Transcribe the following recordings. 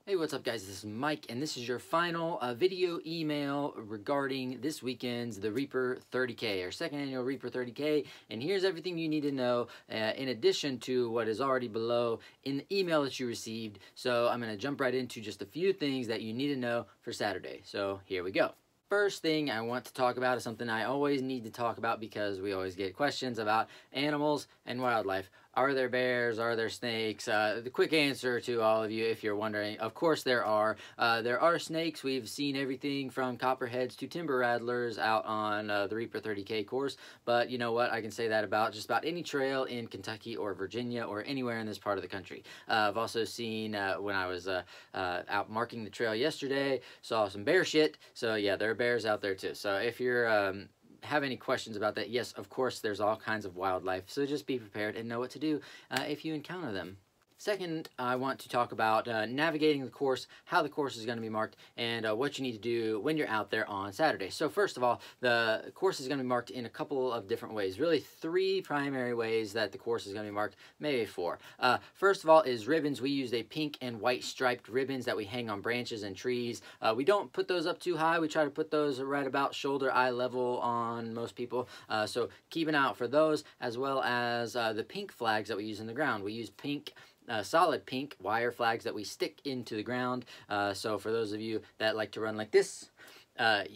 Hey, what's up guys? This is Mike, and this is your final video email regarding this weekend's The Reaper 30K, our second annual Reaper 30K, and here's everything you need to know in addition to what is already below in the email that you received. So I'm going to jump right into just a few things that you need to know for Saturday. So here we go. First thing I want to talk about is something I always need to talk about because we always get questions about animals and wildlife. Are there bears? Are there snakes? The quick answer to all of you, if you're wondering, of course there are. There are snakes. We've seen everything from copperheads to timber rattlers out on the Reaper 30K course. But you know what? I can say that about just about any trail in Kentucky or Virginia or anywhere in this part of the country. I've also seen, when I was out marking the trail yesterday, saw some bear shit. So yeah, there are bears out there too. So if you're have any questions about that, yes, of course, there's all kinds of wildlife, so just be prepared and know what to do if you encounter them. Second, I want to talk about navigating the course, how the course is going to be marked, and what you need to do when you're out there on Saturday. So first of all, the course is going to be marked in a couple of different ways. Really three primary ways that the course is going to be marked, maybe four. First of all is ribbons. We used a pink and white striped ribbons that we hang on branches and trees. We don't put those up too high. We try to put those right about shoulder, eye level on most people. So keep an eye out for those, as well as the pink flags that we use in the ground. We use pink solid pink wire flags that we stick into the ground. So for those of you that like to run like this,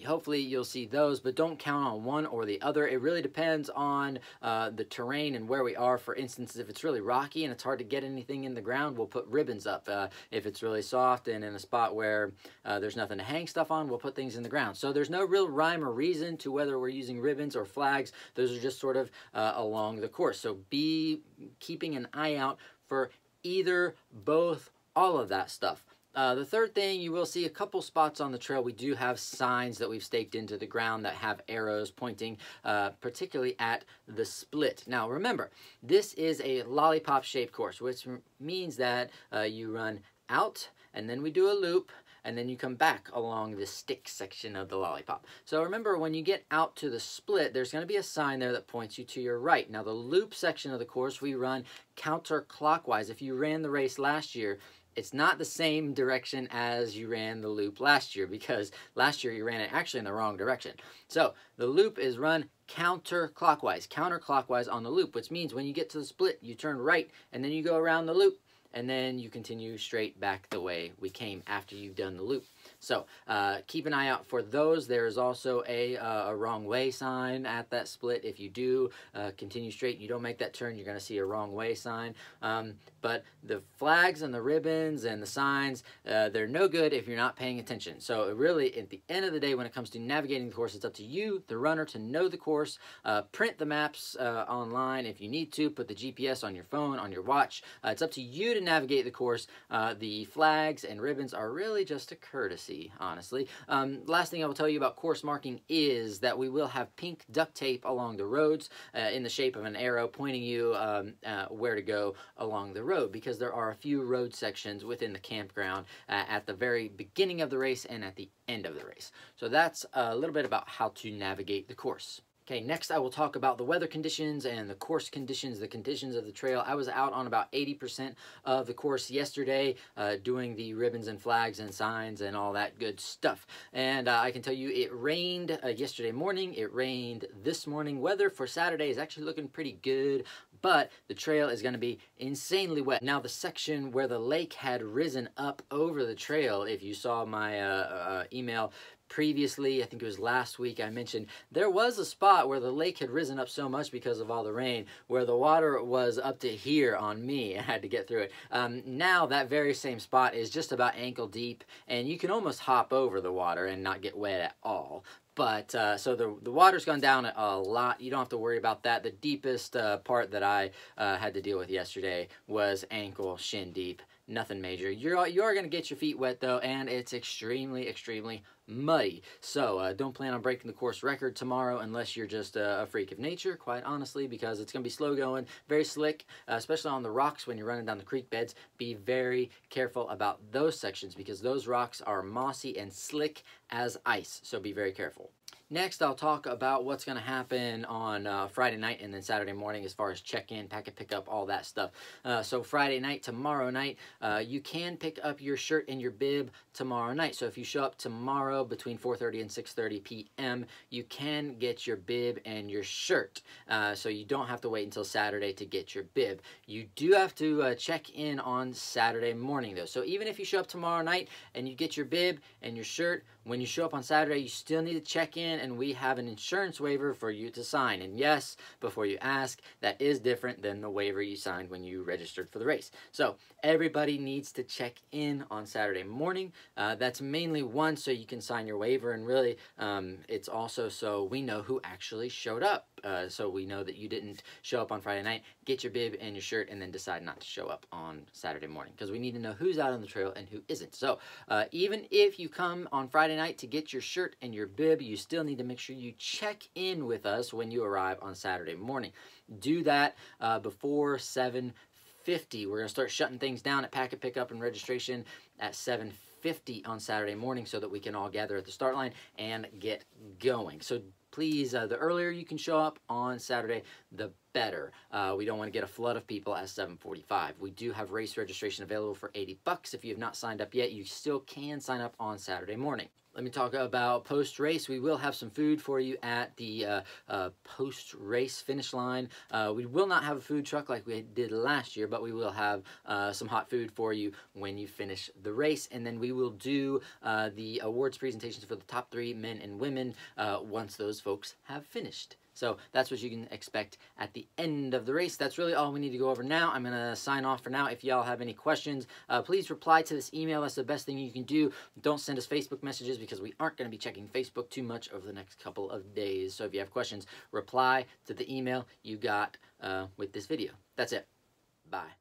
hopefully you'll see those, but don't count on one or the other. It really depends on the terrain and where we are. For instance, if it's really rocky and it's hard to get anything in the ground, we'll put ribbons up. If it's really soft and in a spot where there's nothing to hang stuff on, we'll put things in the ground. So there's no real rhyme or reason to whether we're using ribbons or flags. Those are just sort of along the course. So be keeping an eye out for either, both, all of that stuff. The third thing, you will see a couple spots on the trail. We do have signs that we've staked into the ground that have arrows pointing particularly at the split. Now remember, this is a lollipop shaped course, which means that you run out and then we do a loop, and then you come back along the stick section of the lollipop. So remember, when you get out to the split, there's going to be a sign there that points you to your right. Now the loop section of the course, we run counterclockwise. If you ran the race last year, it's not the same direction as you ran the loop last year, because last year you ran it actually in the wrong direction. So the loop is run counterclockwise on the loop, which means when you get to the split, you turn right and then you go around the loop, and then you continue straight back the way we came after you've done the loop. So keep an eye out for those. There's also a wrong way sign at that split. If you do continue straight, you don't make that turn, you're going to see a wrong way sign. But the flags and the ribbons and the signs, they're no good if you're not paying attention. So really, at the end of the day, when it comes to navigating the course, it's up to you, the runner, to know the course. Print the maps online if you need to. Put the GPS on your phone, on your watch. It's up to you to navigate the course. The flags and ribbons are really just a courtesy, honestly. Last thing I will tell you about course marking is that we will have pink duct tape along the roads in the shape of an arrow pointing you where to go along the road, because there are a few road sections within the campground at the very beginning of the race and at the end of the race. So that's a little bit about how to navigate the course. Okay, next I will talk about the weather conditions and the course conditions, the conditions of the trail. I was out on about 80% of the course yesterday doing the ribbons and flags and signs and all that good stuff. And I can tell you it rained yesterday morning, it rained this morning. Weather for Saturday is actually looking pretty good, but the trail is going to be insanely wet. Now the section where the lake had risen up over the trail, if you saw my email previously, I think it was last week, I mentioned there was a spot where the lake had risen up so much because of all the rain, where the water was up to here on me. I had to get through it. Now that very same spot is just about ankle deep, and you can almost hop over the water and not get wet at all. But so the water's gone down a lot. You don't have to worry about that. The deepest part that I had to deal with yesterday was ankle, shin deep. Nothing major. You are going to get your feet wet though, and it's extremely muddy. So don't plan on breaking the course record tomorrow unless you're just a freak of nature, quite honestly, because it's going to be slow going, very slick, especially on the rocks when you're running down the creek beds. Be very careful about those sections because those rocks are mossy and slick as ice, so be very careful. Next, I'll talk about what's going to happen on Friday night and then Saturday morning as far as check-in, packet pickup, all that stuff. So Friday night, tomorrow night, you can pick up your shirt and your bib tomorrow night. So if you show up tomorrow between 4:30 and 6:30 p.m., you can get your bib and your shirt. So you don't have to wait until Saturday to get your bib. You do have to check in on Saturday morning, though. So even if you show up tomorrow night and you get your bib and your shirt, when you show up on Saturday, you still need to check in, and we have an insurance waiver for you to sign. And yes, before you ask, that is different than the waiver you signed when you registered for the race. So everybody needs to check in on Saturday morning. That's mainly one, so you can sign your waiver, and really it's also so we know who actually showed up. So we know that you didn't show up on Friday night, get your bib and your shirt, and then decide not to show up on Saturday morning, because we need to know who's out on the trail and who isn't. So even if you come on Friday night to get your shirt and your bib, you still need to make sure you check in with us when you arrive on Saturday morning. Do that before 7:50. We're going to start shutting things down at packet pickup and registration at 7:50 on Saturday morning so that we can all gather at the start line and get going. So please, the earlier you can show up on Saturday, the better. We don't want to get a flood of people at 7:45. We do have race registration available for $80. If you have not signed up yet, you still can sign up on Saturday morning. Let me talk about post-race. We will have some food for you at the post-race finish line. We will not have a food truck like we did last year, but we will have some hot food for you when you finish the race. And then we will do the awards presentations for the top 3 men and women once those folks have finished. So that's what you can expect at the end of the race. That's really all we need to go over now. I'm going to sign off for now. If y'all have any questions, please reply to this email. That's the best thing you can do. Don't send us Facebook messages because we aren't going to be checking Facebook too much over the next couple of days. So if you have questions, reply to the email you got with this video. That's it. Bye.